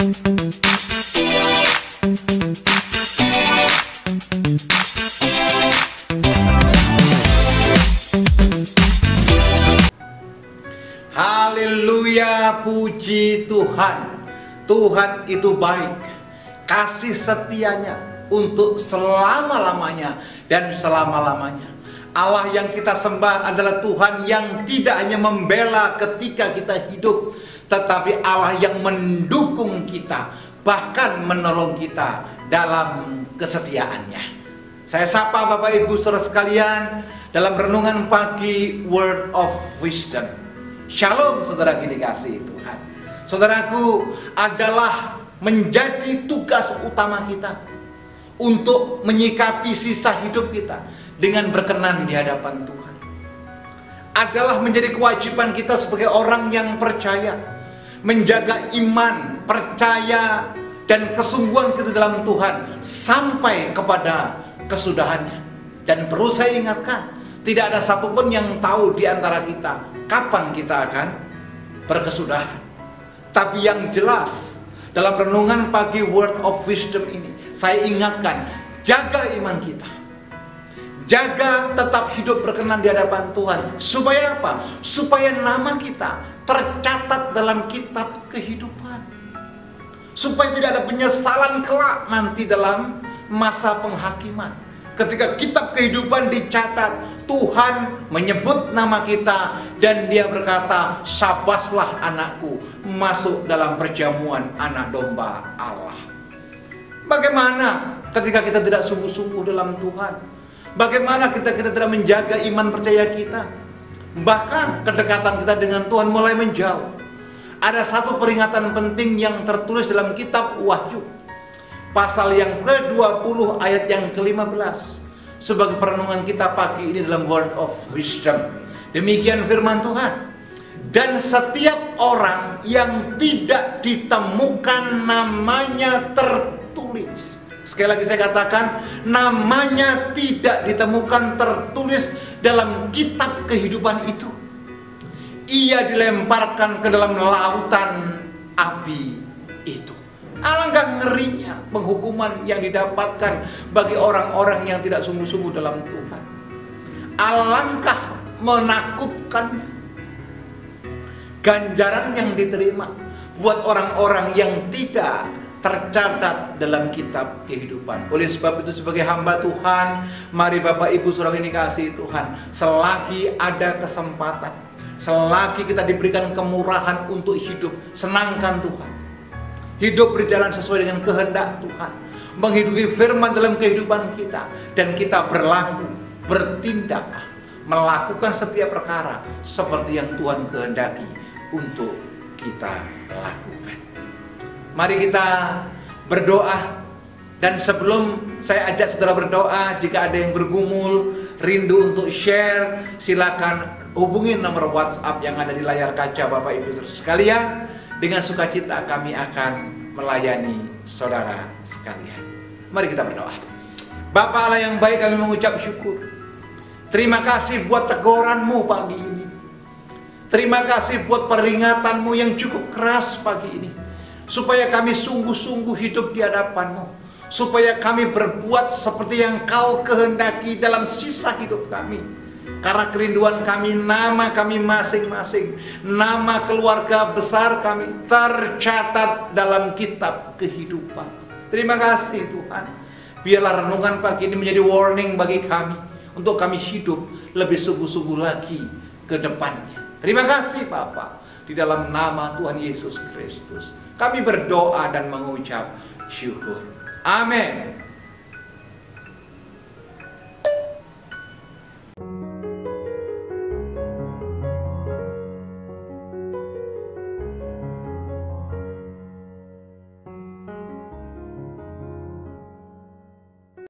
Haleluya, puji Tuhan. Tuhan itu baik, kasih setianya untuk selama-lamanya dan selama-lamanya. Allah yang kita sembah adalah Tuhan yang tidak hanya membela ketika kita hidup, tetapi Allah yang mendukung kita, bahkan menolong kita dalam kesetiaannya. Saya sapa Bapak Ibu Saudara sekalian dalam renungan pagi Word of Wisdom. Shalom saudara dikasihi Tuhan. Saudaraku, adalah menjadi tugas utama kita untuk menyikapi sisa hidup kita dengan berkenan di hadapan Tuhan. Adalah menjadi kewajiban kita sebagai orang yang percaya, menjaga iman, percaya, dan kesungguhan kita dalam Tuhan sampai kepada kesudahannya. Dan perlu saya ingatkan, tidak ada satupun yang tahu di antara kita kapan kita akan berkesudahan. Tapi yang jelas, dalam renungan pagi Word of Wisdom ini, saya ingatkan, jaga iman kita. Jaga tetap hidup berkenan di hadapan Tuhan. Supaya apa? Supaya nama kita tercatat dalam kitab kehidupan. Supaya tidak ada penyesalan kelak nanti dalam masa penghakiman. Ketika kitab kehidupan dicatat, Tuhan menyebut nama kita dan Dia berkata, "Syabaslah anakku, masuk dalam perjamuan anak domba Allah." Bagaimana ketika kita tidak sungguh-sungguh dalam Tuhan? Bagaimana kita tidak menjaga iman percaya kita? Bahkan kedekatan kita dengan Tuhan mulai menjauh. Ada satu peringatan penting yang tertulis dalam kitab Wahyu, pasal yang ke-20 ayat yang ke-15. Sebagai perenungan kita pagi ini dalam Word of Wisdom. Demikian firman Tuhan. Dan setiap orang yang tidak ditemukan namanya tertulis. Sekali lagi saya katakan, namanya tidak ditemukan tertulis dalam kitab kehidupan itu, ia dilemparkan ke dalam lautan api itu. Alangkah ngerinya penghukuman yang didapatkan bagi orang-orang yang tidak sungguh-sungguh dalam Tuhan. Alangkah menakutkannya ganjaran yang diterima buat orang-orang yang tidak tercatat dalam kitab kehidupan. Oleh sebab itu, sebagai hamba Tuhan, mari Bapak Ibu Saudara yang dikasihi Tuhan, selagi ada kesempatan, selagi kita diberikan kemurahan untuk hidup, senangkan Tuhan. Hidup berjalan sesuai dengan kehendak Tuhan, menghidupi firman dalam kehidupan kita, dan kita berlaku, bertindak, melakukan setiap perkara seperti yang Tuhan kehendaki untuk kita lakukan. Mari kita berdoa. Dan sebelum saya ajak saudara berdoa, jika ada yang bergumul, rindu untuk share, silakan hubungi nomor WhatsApp yang ada di layar kaca Bapak Ibu sekalian. Dengan sukacita kami akan melayani saudara sekalian. Mari kita berdoa. Bapa Allah yang baik, kami mengucap syukur. Terima kasih buat teguran-Mu pagi ini. Terima kasih buat peringatanmu yang cukup keras pagi ini, supaya kami sungguh-sungguh hidup di hadapan-Mu, supaya kami berbuat seperti yang Kau kehendaki dalam sisa hidup kami. Karena kerinduan kami, nama kami masing-masing, nama keluarga besar kami tercatat dalam kitab kehidupan. Terima kasih Tuhan. Biarlah renungan pagi ini menjadi warning bagi kami, untuk kami hidup lebih sungguh-sungguh lagi ke depannya. Terima kasih Bapa. Di dalam nama Tuhan Yesus Kristus kami berdoa dan mengucap syukur. Amin.